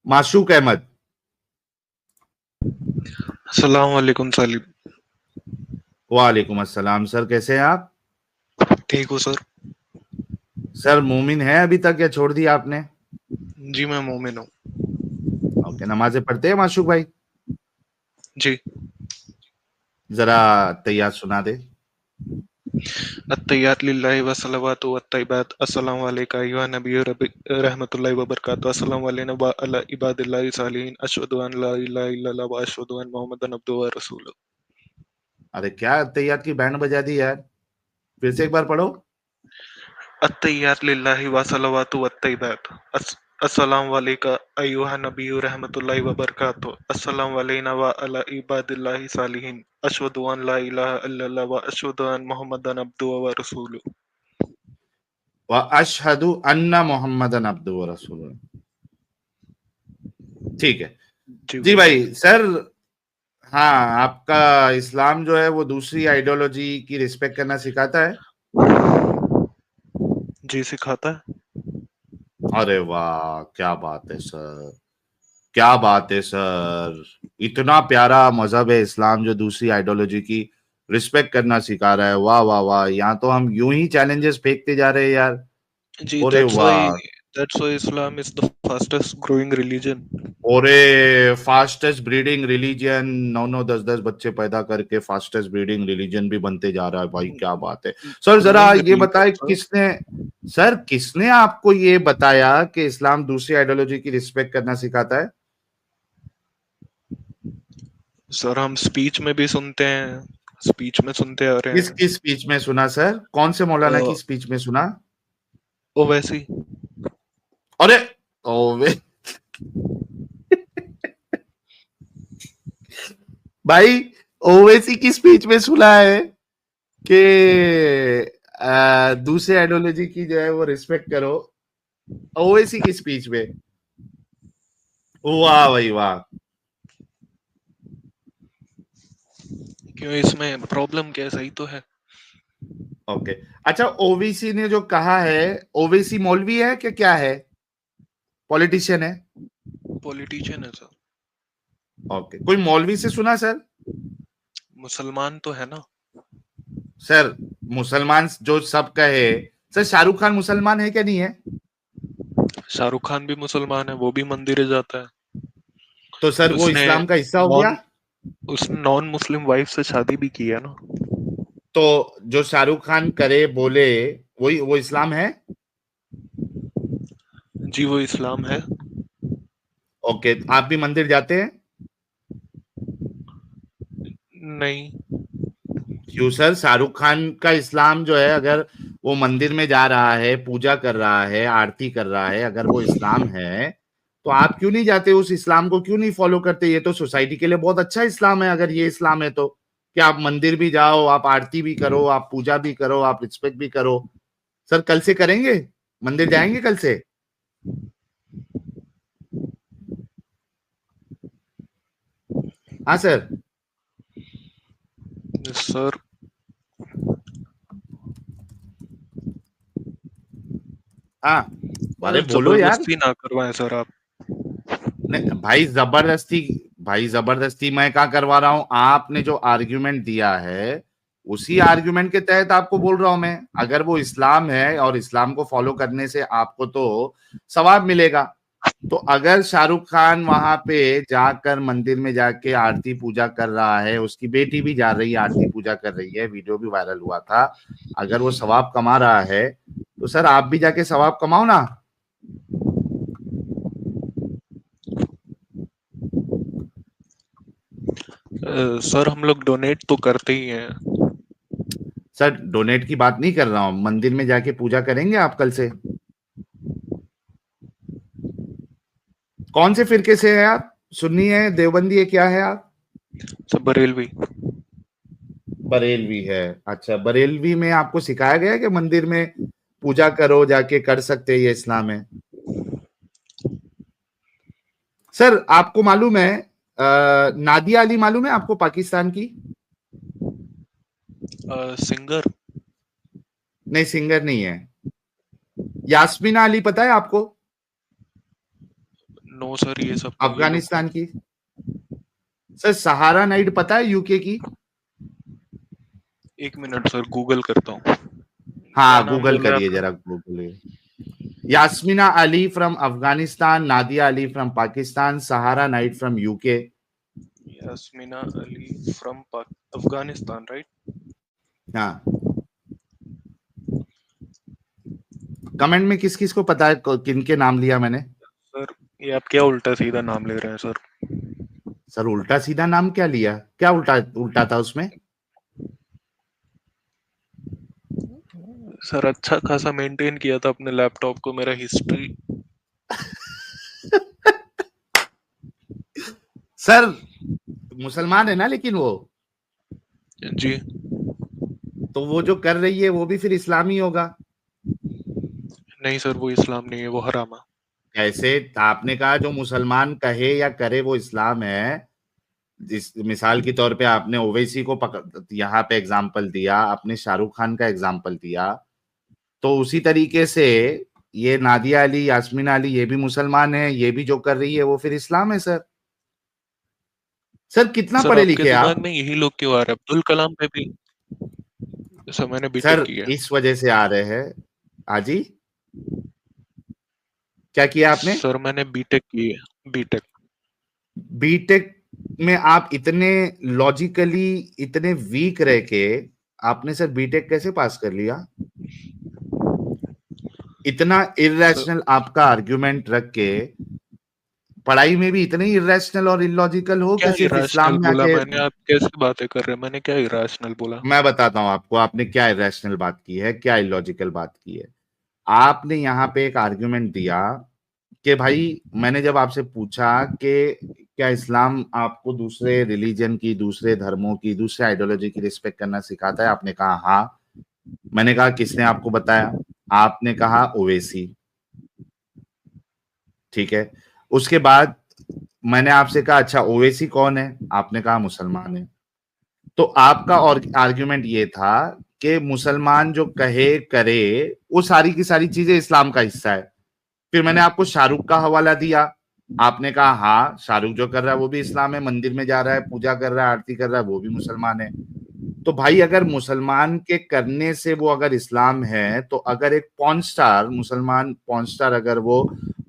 माशूक अहमद। अस्सलाम वालेकुम सालिम। वालेकुम अस्सलाम सर, कैसे हैं आप? ठीक हो सर? सर मोमिन है अभी तक या छोड़ दिया आपने? जी मैं मोमिन हूँ। ओके, नमाजें पढ़ते हैं माशूक भाई? जी। जरा तैयार सुना दे। अत्तहियात लिल्लाहि व सलावतु व तय्यबात अस्सलामु अलैका अय्युहन नबी रहमतुल्लाहि व बरकातुहू अस्सलामु अलैना व अला इबादिल्लाहि सालिहीन अशहदु अन ला इलाहा इल्लल्लाह व अशहदु अन्न मुहम्मदन अब्दुहु व रसूलुहू। अरे क्या तैयार की बैंड बजा दी यार, फिर से एक बार पढ़ो। अत्तहियात लिल्लाहि व सलावतु व तय्यबात अस्सलामु अलैका अय्युहन नबी रहमतुल्लाहि व बरकातुहू अस्सलामु अलैना व अला इबादिल्लाहि सालिहीन अशहदु अन ला इलाहा इल्लल्लाह व अशहदु अन्न मुहम्मदन अब्दुहु व रसूलुहू। व अशहदु अन्ना मोहम्मदन अब्दुहु व रसूलुहू। ठीक है जी जी भाई। भाई। सर हाँ, आपका इस्लाम जो है वो दूसरी आइडियोलॉजी की रिस्पेक्ट करना सिखाता है? जी सिखाता है। अरे वाह, क्या बात है सर, क्या बात है सर। इतना प्यारा मजहब है इस्लाम जो दूसरी आइडियोलॉजी की रिस्पेक्ट करना सिखा रहा है। वाह वाह वाह, यहाँ तो हम यूं ही चैलेंजेस फेंकते जा रहे हैं यार। जी अरे वाह। that's why Islam is the fastest growing religion. और फास्टेस्ट ब्रीडिंग रिलीजन, 9 9 10 10 बच्चे पैदा करके फास्टेस्ट ब्रीडिंग रिलीजन भी बनते जा रहा है भाई, क्या बात है। सर जरा Growing ये religion बताए sir. किसने, सर किसने आपको ये बताया कि इस्लाम दूसरी आइडियोलॉजी की रिस्पेक्ट करना सिखाता है? सर हम स्पीच में भी सुनते हैं, स्पीच में सुनते आ रहे हैं। किसकी स्पीच में सुना सर, कौन से मौलाना की अ, स्पीच में सुना? ओवैसी। अरे ओवे भाई, ओवैसी की स्पीच में सुना है कि दूसरे आइडियोलॉजी की जो है वो रिस्पेक्ट करो? ओवैसी की स्पीच में? वाह भाई वाह। क्यों इसमें प्रॉब्लम क्या है? सही तो है। ओके। अच्छा, ओवैसी ने जो कहा है, ओवैसी मौलवी है कि क्या है, पॉलिटिशियन है? पॉलिटिशियन है सर। ओके, कोई मौलवी से सुना सर? मुसलमान तो है ना। सर मुसलमान जो सब कहे, सर शाहरुख खान मुसलमान है क्या, नहीं है? शाहरुख खान भी मुसलमान है, वो भी मंदिर जाता है। तो सर वो उसने इस्लाम का हिस्सा हो गया? नॉन उसने नॉन मुस्लिम वाइफ से शादी भी की है ना। तो जो शाहरुख खान करे बोले, वही वो इस्लाम है? जी वो इस्लाम है। ओके, आप भी मंदिर जाते हैं? नहीं। क्यों सर, शाहरुख खान का इस्लाम जो है, अगर वो मंदिर में जा रहा है, पूजा कर रहा है, आरती कर रहा है, अगर वो इस्लाम है, तो आप क्यों नहीं जाते, उस इस्लाम को क्यों नहीं फॉलो करते? ये तो सोसाइटी के लिए बहुत अच्छा इस्लाम है। अगर ये इस्लाम है तो कि आप मंदिर भी जाओ, आप आरती भी करो, आप पूजा भी करो, आप रिस्पेक्ट भी करो। सर कल से करेंगे, मंदिर जाएंगे कल से? हाँ सर। सर हाँ, अरे बोलो यार। जबरदस्ती ना करवाएं सर आप। नहीं भाई, जबरदस्ती, भाई जबरदस्ती मैं क्या करवा रहा हूं? आपने जो आर्ग्यूमेंट दिया है, उसी आर्ग्यूमेंट के तहत आपको बोल रहा हूं मैं। अगर वो इस्लाम है और इस्लाम को फॉलो करने से आपको तो सवाब मिलेगा, तो अगर शाहरुख खान वहां पे जाकर मंदिर में जाके आरती पूजा कर रहा है, उसकी बेटी भी जा रही है आरती पूजा कर रही है, वीडियो भी वायरल हुआ था, अगर वो सवाब कमा रहा है, तो सर आप भी जाके सवाब कमाओ ना। सर हम लोग डोनेट तो करते ही हैं। सर डोनेट की बात नहीं कर रहा हूं, मंदिर में जाके पूजा करेंगे आप कल से? कौन से फिरके से है आप, सुन्नी है, देवबंदी है, क्या है आप? सर बरेलवी। बरेलवी है। अच्छा, बरेलवी में आपको सिखाया गया है कि मंदिर में पूजा करो, जाके कर सकते हैं, ये इस्लाम है? सर आपको मालूम है, नादिया अली मालूम है आपको, पाकिस्तान की? सिंगर। नहीं, सिंगर नहीं है। यास्मीना अली पता है आपको? नो सर, ये सब तो ये लोग अफगानिस्तान की। सर सहारा नाइट पता है यूके की? एक मिनट सर, गूगल करता हूँ। क्या हाँ नाम गूगल बोल रहे हैं करिए आपका? जरा, Google. Yasmina Ali from Afghanistan, Nadia Ali from Pakistan, Sahara night from UK. Yasmina Ali from Afghanistan, right? हाँ, कमेंट में किस किस को पता है किन के नाम लिया मैंने? सर ये आप क्या उल्टा सीधा नाम ले रहे हैं सर? सर उल्टा सीधा नाम क्या लिया? क्या उल्टा उल्टा था उसमें? सर अच्छा खासा मेंटेन किया था अपने लैपटॉप को, मेरा हिस्ट्री। सर मुसलमान है ना लेकिन वो, जी तो वो जो कर रही है वो भी फिर इस्लामी होगा। नहीं सर, वो इस्लाम नहीं है, वो हराम है। ऐसे आपने कहा जो मुसलमान कहे या करे वो इस्लाम है। जिस मिसाल के तौर पे आपने ओवैसी को यहाँ पे एग्जाम्पल दिया, आपने शाहरुख खान का एग्जाम्पल दिया, तो उसी तरीके से ये नादिया अली, यास्मीन अली, ये भी मुसलमान है, ये भी जो कर रही है वो फिर इस्लाम है सर। सर कितना सर पढ़े आपके लिखे दिमाग आप? में यही लोग क्यों आ रहे हैं? अब्दुल कलाम पे भी। सर मैंने बीटेक सर की है। इस वजह से आ रहे हैं। हाजी, क्या किया आपने? सर मैंने बीटेक की है, बीटेक। बीटेक में आप इतने लॉजिकली इतने वीक रह के आपने सर बीटेक कैसे पास कर लिया? इतना सर इरेशनल आपका आर्ग्यूमेंट रख के पढ़ाई में भी इतने इरेशनल और इलॉजिकल हो क्या कि सिर्फ इरेशनल इस्लाम में बोला आके। मैंने? आप कैसी बातें कर रहे हैं? मैंने क्या इरेशनल बोला? मैं बताता हूं आपको आपने क्या इरेशनल बात की है, क्या इलॉजिकल बात की है। आपने यहाँ पे एक आर्ग्यूमेंट दिया कि भाई, मैंने जब आपसे पूछा कि क्या इस्लाम आपको दूसरे रिलीजन की, दूसरे धर्मों की, दूसरे आइडियोलॉजी की रिस्पेक्ट करना सिखाता है? आपने कहा हाँ। मैंने कहा किसने आपको बताया? आपने कहा ओवैसी। ठीक है। उसके बाद मैंने आपसे कहा अच्छा ओवैसी कौन है? आपने कहा मुसलमान है। तो आपका और आर्ग्यूमेंट ये था कि मुसलमान जो कहे करे वो सारी की सारी चीजें इस्लाम का हिस्सा है। फिर मैंने आपको शाहरुख का हवाला दिया, आपने कहा हाँ शाहरुख जो कर रहा है वो भी इस्लाम है, मंदिर में जा रहा है, पूजा कर रहा है, आरती कर रहा है, वो भी मुसलमान है। तो भाई अगर मुसलमान के करने से वो अगर इस्लाम है, तो अगर एक पॉर्न स्टार, मुसलमान पॉर्न स्टार अगर वो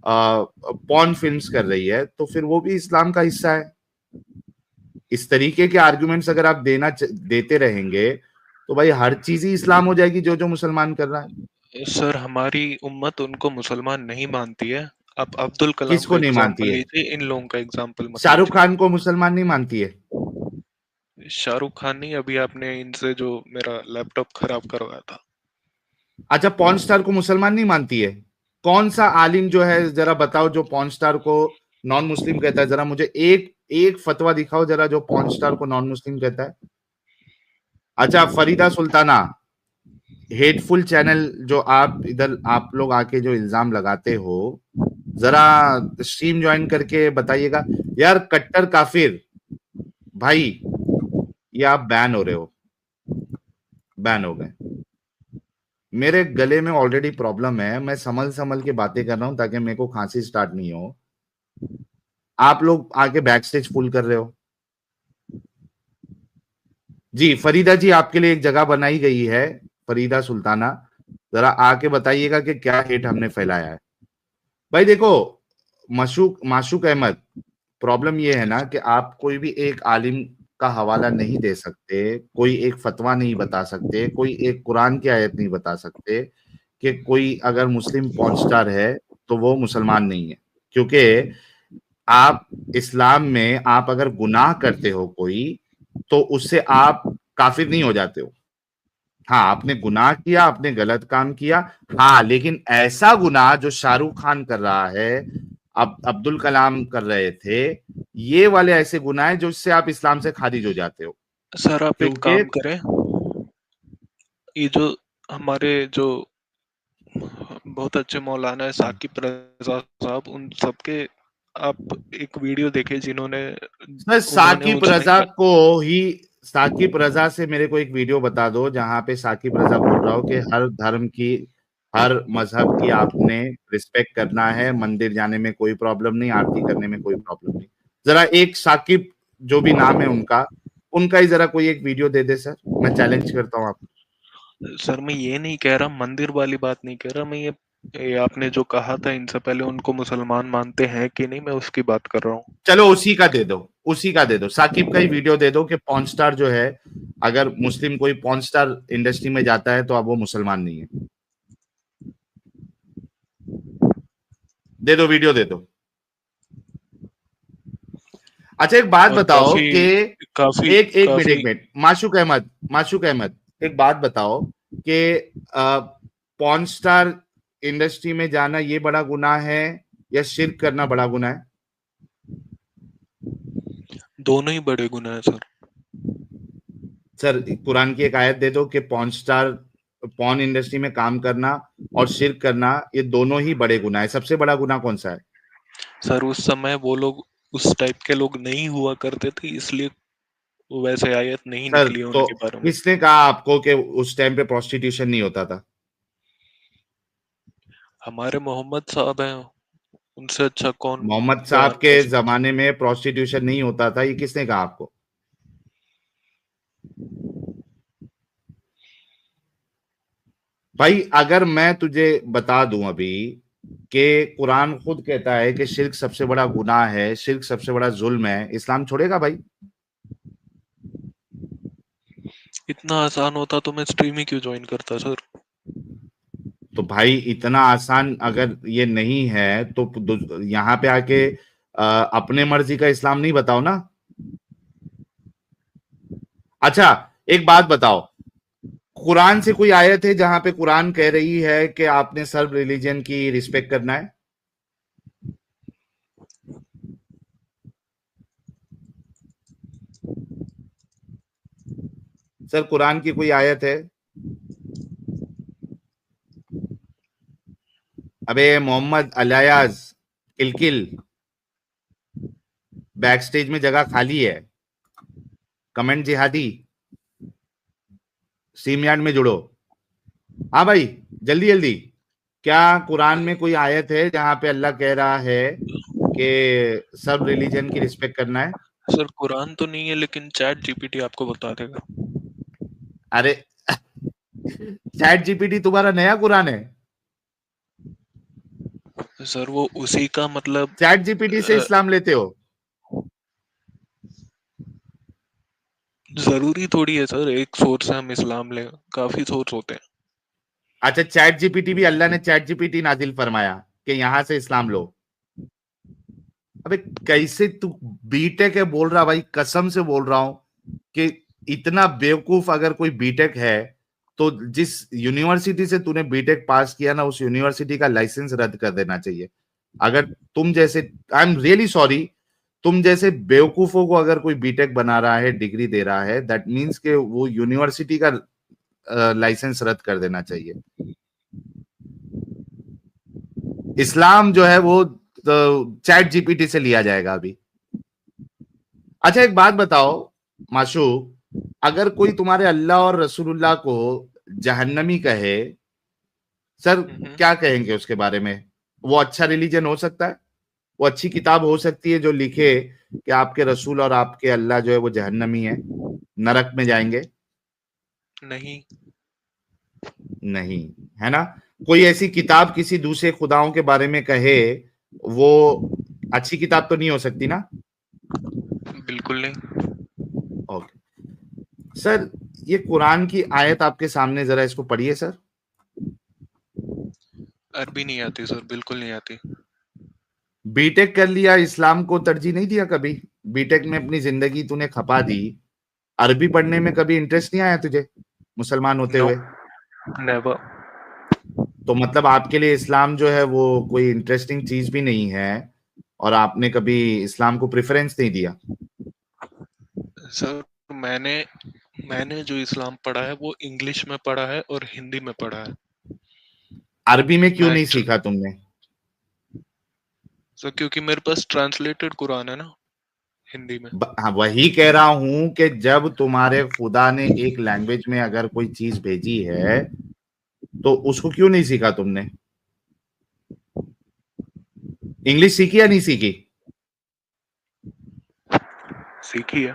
पॉर्न फिल्म्स कर रही है तो फिर वो भी इस्लाम का हिस्सा है। इस तरीके के आर्गुमेंट्स अगर आप देते रहेंगे तो भाई हर चीज ही इस्लाम हो जाएगी जो जो मुसलमान कर रहा है। सर हमारी उम्मत उनको मुसलमान नहीं मानती है। आप अब्दुल कलाम किसको का नहीं मानती एग्जाम्पल है? लीजिए, इन लोगों का एग्जाम्पल मत शाहरुख लीजिए। खान को मुसलमान नहीं मानती है? शाहरुख खान नहीं, अभी आपने इनसे जो मेरा लैपटॉप खराब करवाया था। अच्छा पॉर्न स्टार को मुसलमान नहीं मानती है? कौन सा आलिम जो है जरा बताओ जो पॉर्न स्टार को नॉन मुस्लिम कहता है? जरा मुझे एक एक फतवा दिखाओ जरा जो पॉर्न स्टार को नॉन मुस्लिम कहता है। अच्छा फरीदा सुल्ताना, हेटफुल चैनल जो आप इधर आप लोग आके जो इल्जाम लगाते हो, जरा स्ट्रीम ज्वाइन करके बताइएगा। यार कट्टर काफिर भाई, ये आप बैन हो रहे हो, बैन हो गए। मेरे गले में ऑलरेडी प्रॉब्लम है, मैं संभल संभल के बातें कर रहा हूं ताकि मेरे को खांसी स्टार्ट नहीं हो। आप लोग आके बैक स्टेज फुल कर रहे हो। जी फरीदा जी, आपके लिए एक जगह बनाई गई है, फरीदा सुल्ताना, जरा आके बताइएगा कि क्या हेट हमने फैलाया है। भाई देखो, माशूक माशूक अहमद, प्रॉब्लम ये है ना कि आप कोई भी एक आलिम का हवाला नहीं दे सकते, कोई एक फतवा नहीं बता सकते, कोई एक कुरान की आयत नहीं बता सकते कि कोई अगर मुस्लिम पॉर्न स्टार है तो वो मुसलमान नहीं है। क्योंकि आप इस्लाम में आप अगर गुनाह करते हो कोई, तो उससे आप काफिर नहीं हो जाते हो। हाँ आपने गुनाह किया, आपने गलत काम किया, हाँ, लेकिन ऐसा गुनाह जो शाहरुख खान कर रहा है, अब अब्दुल कलाम कर रहे थे, ये वाले ऐसे गुनाह है जो इससे आप इस्लाम से खारिज हो जाते हो। सर आप एक क्योंकि काम करें, ये जो हमारे जो बहुत अच्छे मौलाना है साकिब रजा साहब, उन सबके आप एक वीडियो देखे जिन्होंने सर उन्होंने साकिब उसमें रजा को ही, साकिब रजा से मेरे को एक वीडियो बता दो जहां पे साकिब रजा बोल रहा हो कि हर धर्म की हर मजहब की आपने रिस्पेक्ट करना है, मंदिर जाने में कोई प्रॉब्लम नहीं, आरती करने में कोई प्रॉब्लम नहीं। जरा एक साकिब जो भी नाम है उनका ही जरा कोई एक वीडियो दे दे सर, मैं चैलेंज करता हूँ आपको। सर मैं ये नहीं कह रहा, मंदिर वाली बात नहीं कह रहा मैं, ये आपने जो कहा था इनसे पहले उनको मुसलमान मानते हैं कि नहीं, मैं उसकी बात कर रहा हूँ। चलो उसी का दे दो, साकिब का ही वीडियो दे दो कि पॉर्न स्टार जो है, अगर मुस्लिम कोई पॉर्न स्टार इंडस्ट्री में जाता है तो अब वो मुसलमान नहीं है। दे दो, वीडियो दे दो। अच्छा एक बात और बताओ कि काफी एक काफी मिनट, माशूक अहमद एक बात बताओ कि पॉर्न स्टार इंडस्ट्री में जाना ये बड़ा गुनाह है या शिर्क करना बड़ा गुनाह है? दोनों ही बड़े गुनाह है सर। सर कुरान की एक आयत दे दो कि पॉर्न इंडस्ट्री में काम करना और शिर्क करना ये दोनों ही बड़े गुनाह है। सबसे बड़ा गुनाह कौन सा है? सर उस समय वो लोग उस टाइप के लोग नहीं हुआ करते थे, इसलिए वैसे आयत नहीं सर निकली है तो उनके बारे में। किसने कहा आपको कि उस टाइम पे प्रोस्टिट्यूशन नहीं होता था? हमारे मोहम्मद साहब हैं, उनसे अच्छा कौन मोहम्मद साहब बयान के कर सकता। जमाने में प्रोस्टिट्यूशन नहीं होता था, ये किसने कहा आपको? भाई अगर मैं तुझे बता दूं अभी कि कुरान खुद कहता है कि शिर्क सबसे बड़ा गुनाह है, शिर्क सबसे बड़ा जुल्म है, इस्लाम छोड़ेगा भाई? इतना आसान होता तो मैं स्ट्रीम ही क्यों ज्वाइन करता सर। तो भाई इतना आसान अगर ये नहीं है तो यहाँ पे आके अपने मर्जी का इस्लाम नहीं बताओ ना। अच्छा एक बात बताओ, कुरान से कोई आयत है जहां पे कुरान कह रही है कि आपने सर्व रिलीजन की रिस्पेक्ट करना है? सर कुरान की कोई आयत है? अबे मोहम्मद अलायाज किलकिल, बैक स्टेज में जगह खाली है, कमेंट जिहादी, स्ट्रीम यार्ड में जुड़ो। हाँ भाई जल्दी जल्दी, क्या कुरान में कोई आयत है जहां पे अल्लाह कह रहा है कि सब रिलीजन की रिस्पेक्ट करना है? सर कुरान तो नहीं है, लेकिन चैट जीपीटी आपको बता देगा। अरे चैट जीपीटी तुम्हारा नया कुरान है? सर वो उसी का मतलब चैट जीपीटी से इस्लाम लेते हो? जरूरी थोड़ी है सर एक सोर्स से हम इस्लाम लें, काफी सोर्स होते हैं। अच्छा चैट जीपीटी भी अल्लाह ने चैट जीपीटी नाजिल फरमाया कि यहां से इस्लाम लो? अबे कैसे तू बीटेक है बोल रहा भाई, कसम से बोल रहा हूं कि इतना बेवकूफ अगर कोई बीटेक है तो जिस यूनिवर्सिटी से तूने बीटेक पास किया ना उस यूनिवर्सिटी का लाइसेंस रद्द कर देना चाहिए। अगर तुम जैसे, आई एम रियली सॉरी, तुम जैसे बेवकूफों को अगर कोई बीटेक बना रहा है, डिग्री दे रहा है, दैट मीन्स के वो यूनिवर्सिटी का लाइसेंस रद्द कर देना चाहिए। इस्लाम जो है वो चैट जीपीटी से लिया जाएगा अभी। अच्छा एक बात बताओ माशूक, अगर कोई तुम्हारे अल्लाह और रसूलुल्लाह को जहन्नमी कहे, सर क्या कहेंगे उसके बारे में? वो अच्छा रिलीजन हो सकता है? वो अच्छी किताब हो सकती है जो लिखे कि आपके रसूल और आपके अल्लाह जो है वो जहन्नमी है, नरक में जाएंगे? नहीं। नहीं, है ना? कोई ऐसी किताब किसी दूसरे खुदाओं के बारे में कहे, वो अच्छी किताब तो नहीं हो सकती ना? बिल्कुल नहीं। ओके सर, ये कुरान की आयत आपके सामने, जरा इसको पढ़िए सर। अरबी नहीं आती सर, बिल्कुल नहीं आती। बीटेक कर लिया, इस्लाम को तरजीह नहीं दिया कभी? बीटेक में अपनी जिंदगी तूने खपा दी, अरबी पढ़ने में कभी इंटरेस्ट नहीं आया तुझे मुसलमान होते नो, हुए? नेवर। तो मतलब आपके लिए इस्लाम जो है वो कोई इंटरेस्टिंग चीज भी नहीं है और आपने कभी इस्लाम को प्रेफरेंस नहीं दिया? सर मैंने मैंने जो इस्लाम पढ़ा है वो इंग्लिश में पढ़ा है और हिंदी में पढ़ा है। अरबी में क्यों मैं नहीं सीखा तुमने? सर क्योंकि मेरे पास ट्रांसलेटेड कुरान है ना, हिंदी में। हाँ वही कह रहा हूं कि जब तुम्हारे खुदा ने एक लैंग्वेज में अगर कोई चीज भेजी है तो उसको क्यों नहीं सीखा तुमने? इंग्लिश सीखी या नहीं सीखी? सीखी है।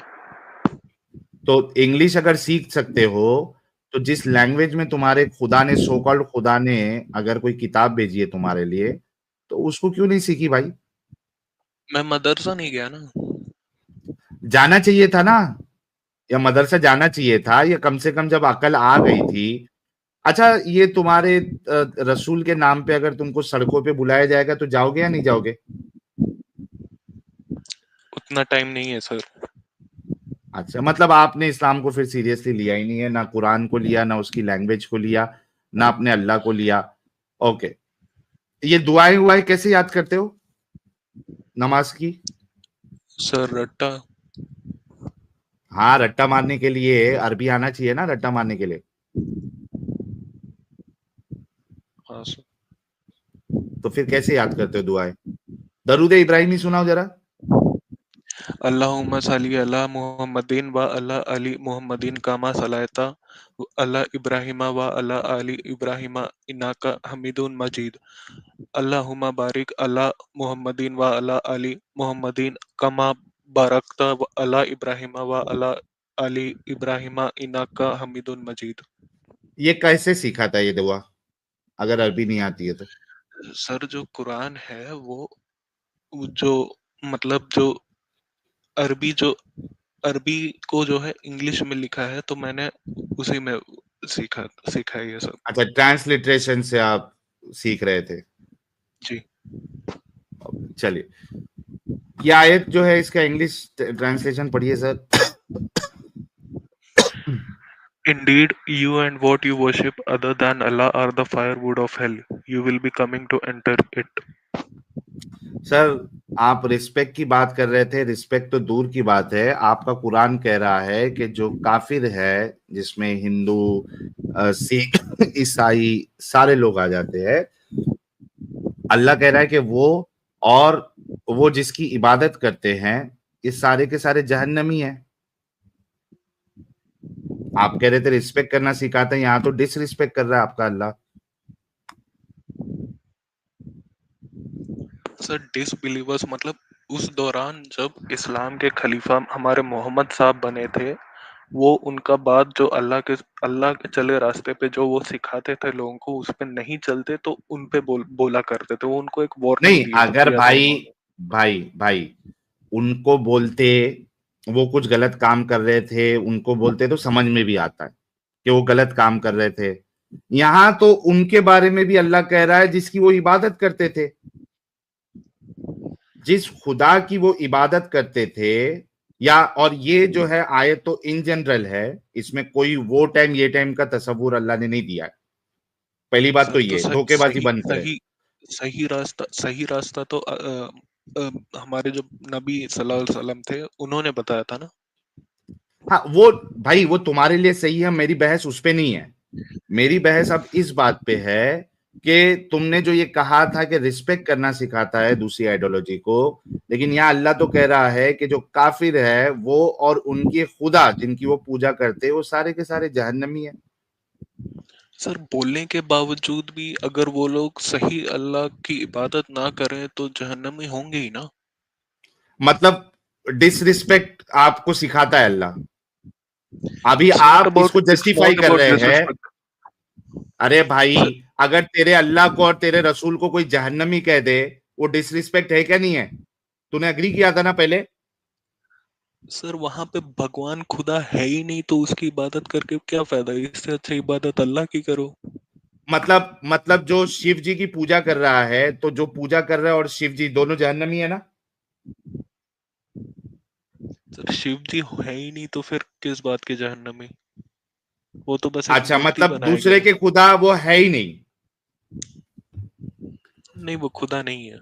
तो इंग्लिश अगर सीख सकते हो, तो जिस लैंग्वेज में तुम्हारे खुदा ने, सो कॉल्ड खुदा ने अगर कोई किताब भेजी है तुम्हारे लिए, तो उसको क्यों नहीं सीखी भाई? मैं मदरसा नहीं गया ना। जाना चाहिए था ना, या मदरसा जाना चाहिए था, या कम से कम जब अकल आ गई थी। अच्छा, ये तुम्हारे रसूल के नाम पे अगर तुमको सड़कों पे बुलाया जाएगा तो जाओगे या नहीं जाओगे? उतना टाइम नहीं है सर। अच्छा, मतलब आपने इस्लाम को फिर सीरियसली लिया ही नहीं है, ना कुरान को लिया, ना उसकी लैंग्वेज को लिया, ना अपने अल्लाह को लिया। ओके। ये दुआएं उआएं कैसे याद करते हो नमाज की? सर रट्टा। हाँ, रट्टा मारने के लिए अरबी आना चाहिए ना, रट्टा मारने के लिए। हाँ सर। तो फिर कैसे याद करते हो दुआएं? दरूद इब्राहिमी सुनाओ जरा। अल्लाहुम्मा सल्ली अला मुहम्मदिन व अला अली मुहम्मदिन कामा सलाता अला इब्राहिमा व अला अली इब्राहिमा इन्नाका हमीदुन मजीद। अल्लाहुम्मा बारिक अला मुहम्मदिन व अला अली मुहम्मदिन कमा बारकता व अला इब्राहिमा व अला अली इब्राहिमा इन्नाका हमीदुन मजीद। ये कैसे सीखा था ये दुआ, अगर अरबी नहीं आती है तो? सर जो कुरान है वो जो मतलब जो जो अरबी को जो है इंग्लिश में लिखा है तो मैंने उसी में सीखा सीखा है ये सब। अच्छा, ट्रांसलिटरेशन से आप सीख रहे थे। जी। चलिए, ये आयत जो है इसका इंग्लिश ट्रांसलेशन पढ़िए sir. Indeed, you and what you worship other than Allah are the firewood of hell. You will be coming to enter it. Sir, आप रिस्पेक्ट की बात कर रहे थे, रिस्पेक्ट तो दूर की बात है, आपका कुरान कह रहा है कि जो काफिर है, जिसमें हिंदू, सिख, ईसाई सारे लोग आ जाते हैं, अल्लाह कह रहा है कि और वो जिसकी इबादत करते हैं, ये सारे के सारे जहन्नमी हैं। आप कह रहे थे रिस्पेक्ट करना सिखाते हैं, यहाँ तो डिसरिस्पेक्ट कर रहा है आपका अल्लाह। सर डिसबिलीवर्स मतलब उस दौरान जब इस्लाम के खलीफा हमारे मोहम्मद साहब बने थे, वो उनका बात जो अल्लाह के चले रास्ते पे जो वो सिखाते थे लोगों को उस पे नहीं चलते तो उन पे बोला करते थे। वो उनको एक वार्निंग नहीं, अगर दिया था भाई उन्होंने। भाई भाई उनको बोलते, वो कुछ गलत काम कर रहे थे, उनको बोलते तो समझ में भी आता है कि वो गलत काम कर रहे थे। यहां तो उनके बारे में भी अल्लाह कह रहा है जिसकी वो इबादत करते थे, जिस खुदा की वो इबादत करते थे। या और ये जो है आयत तो इन जनरल है, इसमें कोई वो टाइम ये टाइम का तस्वुर अल्लाह ने नहीं दिया है। पहली बात तो सर तो ये धोखेबाजी सही बंद करें। सही सही रास्ता तो हमारे जो नबी सल्लल्लाहु अलैहि वसल्लम थे उन्होंने बताया था ना। हाँ, वो भाई वो तुम्हारे लिए सही है, मेरी बहस उस पे नहीं है। मेरी बहस अब इस बात पे है कि तुमने जो ये कहा था कि रिस्पेक्ट करना सिखाता है दूसरी आइडियोलॉजी को, लेकिन यहाँ अल्लाह तो कह रहा है कि जो काफिर है वो और उनके खुदा जिनकी वो पूजा करते हैं, वो सारे के सारे जहन्नमी है। सर बोलने के बावजूद भी अगर वो लोग सही अल्लाह की इबादत ना करें तो जहन्नमी होंगे ही ना। मतलब डिसरिस्पेक्ट आपको सिखाता है अल्लाह। अभी आप इसको इट्स जस्टिफाई नॉट कर अबाउट रहे हैं। डिसरिस्पेक्ट। अरे भाई, सर अगर तेरे अल्लाह को और तेरे रसूल को कोई जहन्नमी कह दे, वो डिसरिस्पेक्ट है क्या? नहीं है? तूने अग्री किया था ना पहले। सर वहां पे भगवान खुदा है ही नहीं तो उसकी इबादत करके क्या फायदा। इससे अच्छा इबादत अल्लाह की करो। मतलब जो शिव जी की पूजा कर रहा है, तो जो पूजा कर रहा है और शिव जी दोनों जहन्नमी है ना? सर शिव जी है ही नहीं तो फिर किस बात के जहन्नमी। वो तो बस एक अच्छा, मूर्ति मतलब बनाया दूसरे गया के है। खुदा वो है ही नहीं। नहीं वो खुदा नहीं है।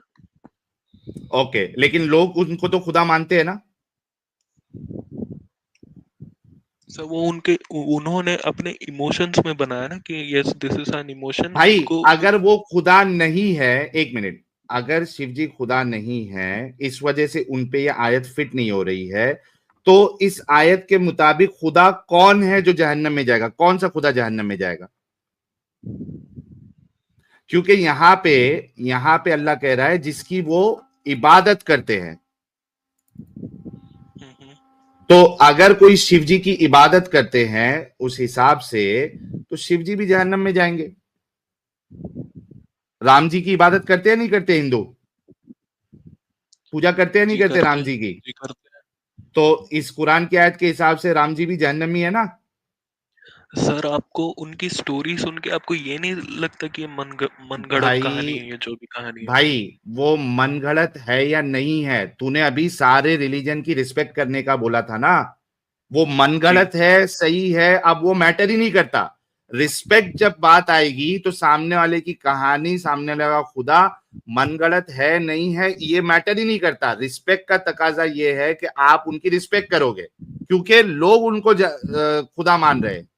ओके, लेकिन लोग उनको तो खुदा मानते हैं ना? सर वो उनके उन्होंने अपने इमोशंस में बनाया ना कि yes this is an emotion भाई, उनको। अगर वो खुदा नहीं है, एक मिनट, अगर शिव जी खुदा नहीं है, इस वजह से उनपे ये आयत फिट नहीं हो रही है, तो इस आयत के मुताबिक खुदा कौन है जो जहन्नम में जाएगा? कौन सा खुदा जहन्नम में जाएगा? क्योंकि यहाँ पे अल्लाह कह रहा है जिसकी वो इबादत करते हैं। तो अगर कोई शिव जी की इबादत करते हैं उस हिसाब से, तो शिव जी भी जहन्नम में जाएंगे। राम जी की इबादत करते हैं नहीं करते हिंदू? पूजा करते हैं नहीं जी करते करते राम हैं, जी की? जी करते हैं। तो इस कुरान की आयत के हिसाब से राम जी भी जहन्नमी है ना? सर आपको उनकी स्टोरी सुन के आपको ये नहीं लगता कि ये मन गढ़ंत कहानी भाई है, ये जो भी कहानी है? भाई वो मनगढ़ंत है या नहीं है, तूने अभी सारे रिलीजन की रिस्पेक्ट करने का बोला था ना। वो जी। मनगढ़ंत है सही है, अब वो मैटर ही नहीं करता। रिस्पेक्ट जब बात आएगी तो सामने वाले की कहानी, सामने वाले का खुदा मनगढ़ंत है नहीं है ये मैटर ही नहीं करता। रिस्पेक्ट का तकाजा ये है कि आप उनकी रिस्पेक्ट करोगे क्योंकि लोग उनको खुदा मान रहे हैं।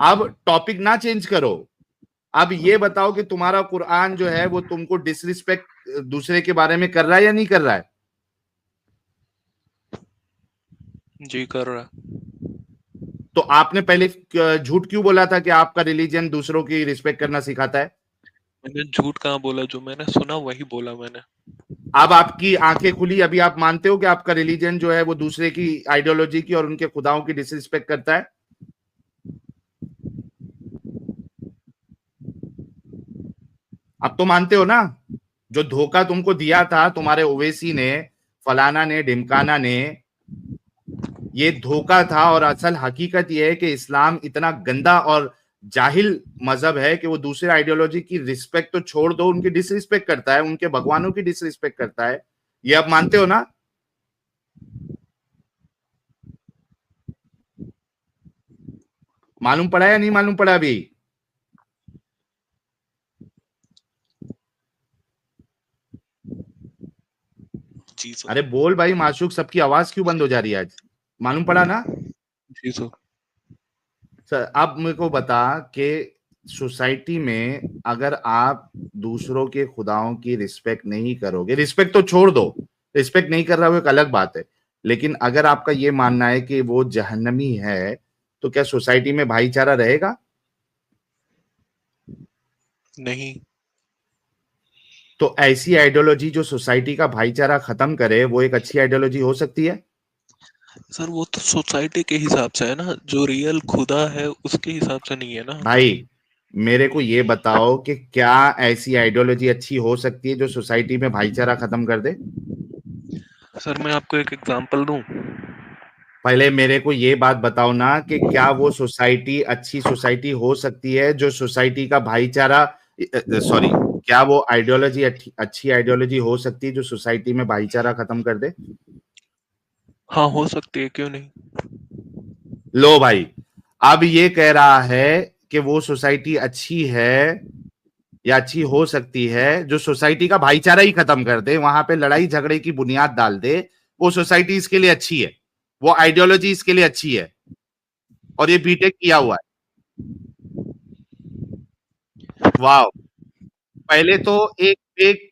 अब टॉपिक ना चेंज करो। अब ये बताओ कि तुम्हारा कुरान जो है वो तुमको डिसरिस्पेक्ट दूसरे के बारे में कर रहा है या नहीं कर रहा है? जी कर रहा है। तो आपने पहले झूठ क्यों बोला था कि आपका रिलीजन दूसरों की रिस्पेक्ट करना सिखाता है? मैंने झूठ कहाँ बोला, जो मैंने सुना वही बोला मैंने। अब आपकी आंखें खुली, अभी आप मानते हो कि आपका रिलीजन जो है वो दूसरे की आइडियोलॉजी की और उनके खुदाओं की डिसरिस्पेक्ट करता है? अब तो मानते हो ना? जो धोखा तुमको दिया था तुम्हारे ओवैसी ने, फलाना ने, ढिमकाना ने, ये धोखा था। और असल हकीकत ये है कि इस्लाम इतना गंदा और जाहिल मजहब है कि वो दूसरे आइडियोलॉजी की रिस्पेक्ट तो छोड़ दो, उनकी डिसरिस्पेक्ट करता है, उनके भगवानों की डिसरिस्पेक्ट करता है। ये आप मानते हो ना? मालूम पड़ा या नहीं मालूम पड़ा अभी? जी सर। अरे बोल भाई माशूक, सबकी आवाज क्यों बंद हो जा रही है आज? मालूम पड़ा ना? जी सर। सर अब मेरे को बता कि सोसाइटी में अगर आप दूसरों के खुदाओं की रिस्पेक्ट नहीं करोगे, रिस्पेक्ट तो छोड़ दो, रिस्पेक्ट नहीं कर रहा वो एक अलग बात है, लेकिन अगर आपका ये मानना है कि वो जहन्नमी है, तो क्या सोसाइटी में भाईचारा रहेगा? नहीं। तो ऐसी आइडियोलॉजी जो सोसाइटी का भाईचारा खत्म करे वो एक अच्छी आइडियोलॉजी हो सकती है? सर वो तो सोसाइटी के हिसाब से है ना, जो रियल खुदा है उसके हिसाब से नहीं है ना। भाई मेरे को ये बताओ कि क्या ऐसी आइडियोलॉजी अच्छी हो सकती है जो सोसाइटी में भाईचारा खत्म कर दे? सर मैं आपको एक एग्जांपल दूं। पहले मेरे को ये बात बताओ ना कि क्या वो सोसाइटी अच्छी सोसाइटी हो सकती है जो सोसाइटी का भाईचारा, सॉरी, क्या वो आइडियोलॉजी अच्छी आइडियोलॉजी हो सकती है जो सोसाइटी में भाईचारा खत्म कर दे? हाँ हो सकती है, क्यों नहीं। लो भाई, अब ये कह रहा है कि वो सोसाइटी अच्छी है या अच्छी हो सकती है जो सोसाइटी का भाईचारा ही खत्म कर दे, वहां पे लड़ाई झगड़े की बुनियाद डाल दे, वो सोसाइटी इसके लिए अच्छी है, वो आइडियोलॉजी इसके लिए अच्छी है। और ये बीटेक किया हुआ है। वाह। पहले तो एक एक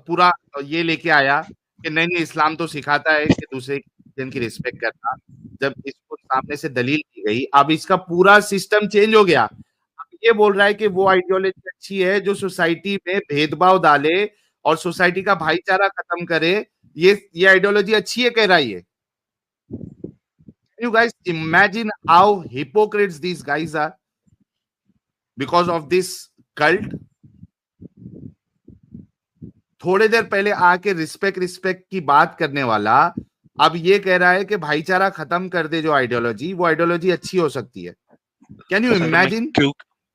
पूरा ये लेके आया कि नहीं नहीं इस्लाम तो सिखाता है कि दूसरे जन की रिस्पेक्ट करना। जब इसको सामने से दलील की गई, अब इसका पूरा सिस्टम चेंज हो गया। अब ये बोल रहा है कि वो आइडियोलॉजी अच्छी है जो सोसाइटी में भेदभाव डाले और सोसाइटी का भाईचारा खत्म करे। ये आइडियोलॉजी अच्छी है कह रहा है ये। You guys imagine how Hippocrates these guys are because of this cult। थोड़ी देर पहले आके रिस्पेक्ट रिस्पेक्ट की बात करने वाला अब ये कह रहा है कि भाईचारा खत्म कर दे जो आइडियोलॉजी, वो आइडियोलॉजी अच्छी हो सकती है। Can you sir imagine?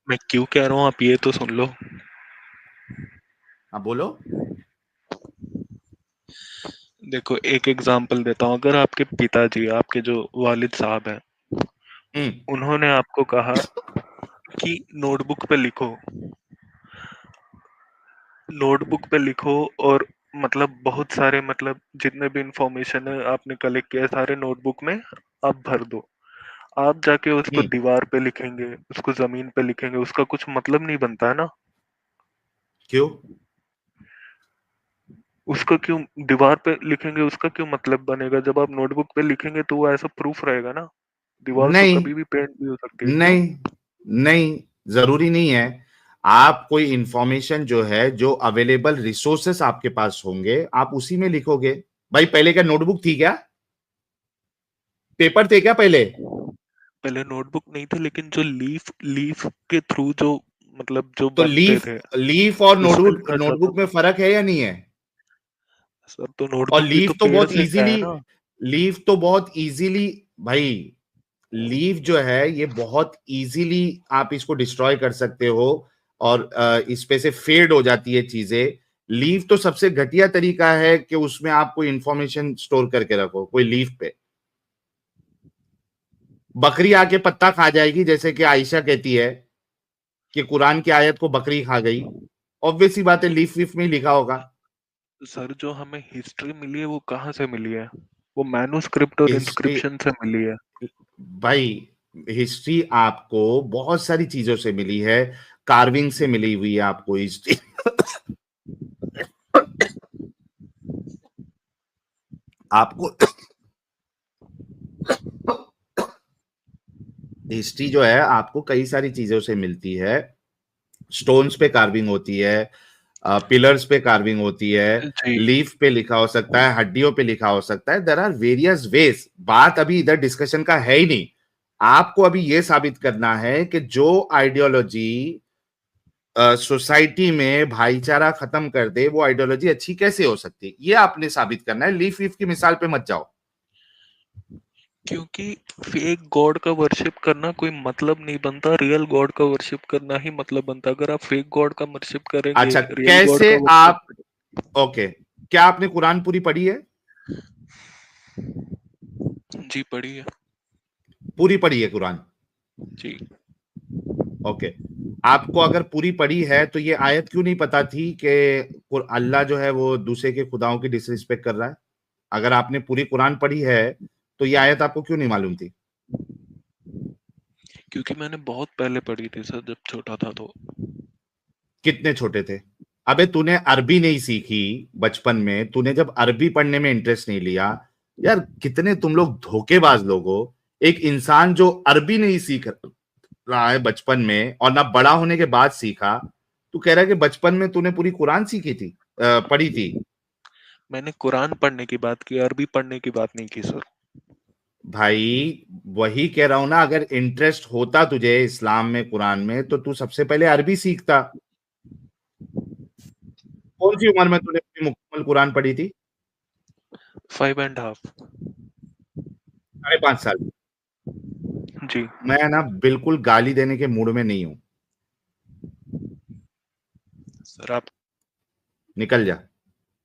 मैं क्यों कह रहा हूँ, आप ये तो सुन लो। हाँ बोलो। देखो एक एग्जांपल देता हूँ। अगर आपके पिताजी, आपके जो वालिद साहब हैं, हम्म। उन्होंने आपको कहा कि नोटबुक पे लिखो, नोटबुक पे लिखो, और मतलब बहुत सारे, मतलब जितने भी इंफॉर्मेशन है आपने कलेक्ट किया है सारे नोटबुक में आप भर दो। आप जाके उसको हम्म। दीवार पे लिखेंगे, उसको जमीन पे लिखेंगे, उसका कुछ मतलब नहीं बनता है ना। क्यों? उसका क्यों दीवार पे लिखेंगे, उसका क्यों मतलब बनेगा? जब आप नोटबुक पे लिखेंगे तो वो ऐसा प्रूफ रहेगा ना। दीवार तो नहीं कभी भी पेंट भी हो सकती है, क्यों? नहीं नहीं, जरूरी नहीं है। आप कोई इंफॉर्मेशन जो है, जो अवेलेबल रिसोर्सेस आपके पास होंगे, आप उसी में लिखोगे। भाई पहले क्या नोटबुक थी क्या? पेपर थे क्या पहले? पहले नोटबुक नहीं थे, लेकिन जो लीफ लीफ के थ्रू जो मतलब जो तो बनते लीफ थे लीफ और उसमें नोटबुक लिखा जाता नोटबुक में था। फर्क है या नहीं है? सर तो और नोटबुक भी तो लीफ तो पेड़ बहुत से क्या है इजीली, ना। लीफ तो बहुत इजीली, भाई लीफ जो है ये बहुत इजीली आप इसको डिस्ट्रॉय कर सकते हो, और इस पे से फेड हो जाती है चीजें। लीफ तो सबसे घटिया तरीका है कि उसमें आप कोई इंफॉर्मेशन स्टोर करके रखो कोई लीफ पे। बकरी आके पत्ता खा जाएगी, जैसे कि आयशा कहती है कि कुरान की आयत को बकरी खा गई। ऑब्वियस सी बात है, लीफ वीफ में ही लिखा होगा। सर जो हमें हिस्ट्री मिली है वो कहाँ से मिली है? वो मैन्युस्क्रिप्ट और हिस्ट्री, इंस्क्रिप्शन से मिली है। भाई हिस्ट्री आपको बहुत सारी चीजों से मिली है। कार्विंग से मिली हुई है आपको हिस्ट्री। आपको हिस्ट्री जो है आपको कई सारी चीजों से मिलती है। स्टोन्स पे कार्विंग होती है, पिलर्स पे कार्विंग होती है, जी। लीफ पे लिखा हो सकता है, हड्डियों पे लिखा हो सकता है। There are various ways. बात अभी इधर डिस्कशन का है ही नहीं। आपको अभी यह साबित करना है कि जो आइडियोलॉजी सोसाइटी में भाईचारा खत्म कर दे, वो आइडियोलॉजी अच्छी कैसे हो सकती है, ये आपने साबित करना है। लीफ वीफ की मिसाल पे मत जाओ। क्योंकि फेक गॉड का वर्शिप करना कोई मतलब नहीं बनता, रियल गॉड का वर्शिप करना ही मतलब बनता। अगर आप फेक गॉड का वर्शिप करेंगे, अच्छा रियल गॉड कैसे का आप, वर्शिप। ओके, क्या आपने कुरान पूरी पढ़ी है? जी पढ़ी है। पूरी पढ़ी है कुरान? जी। ओके। आपको अगर पूरी पढ़ी है तो ये आयत क्यों नहीं पता थी कि अल्लाह जो है वो दूसरे के खुदाओं की डिसरिस्पेक्ट कर रहा है? अगर आपने पूरी कुरान पढ़ी है तो ये आयत आपको क्यों नहीं मालूम थी? क्योंकि मैंने बहुत पहले पढ़ी थी सर, जब छोटा था तो। कितने छोटे थे? अबे तूने अरबी नहीं सीखी बचपन में, तूने जब अरबी पढ़ने में इंटरेस्ट नहीं लिया। यार कितने तुम लोग धोखेबाज लोग हो। एक इंसान जो अरबी नहीं सीख रहा है बचपन में और ना बड़ा होने के बाद सीखा, तू कह रहा है कि बचपन में तूने पूरी कुरान सीखी थी, पढ़ी थी। मैंने कुरान पढ़ने की बात की, अरबी पढ़ने की बात नहीं की सर। भाई वही कह रहा हूं ना, अगर इंटरेस्ट होता तुझे इस्लाम में कुरान में तो तू सबसे पहले अरबी सीखता। कौन सी उम्र में तूने पूरी मुकम्मल कुरान पढ़ी थी? 5.5। 5.5 साल? जी। मैं ना बिल्कुल गाली देने के मूड में नहीं हूं। सर आप निकल जा।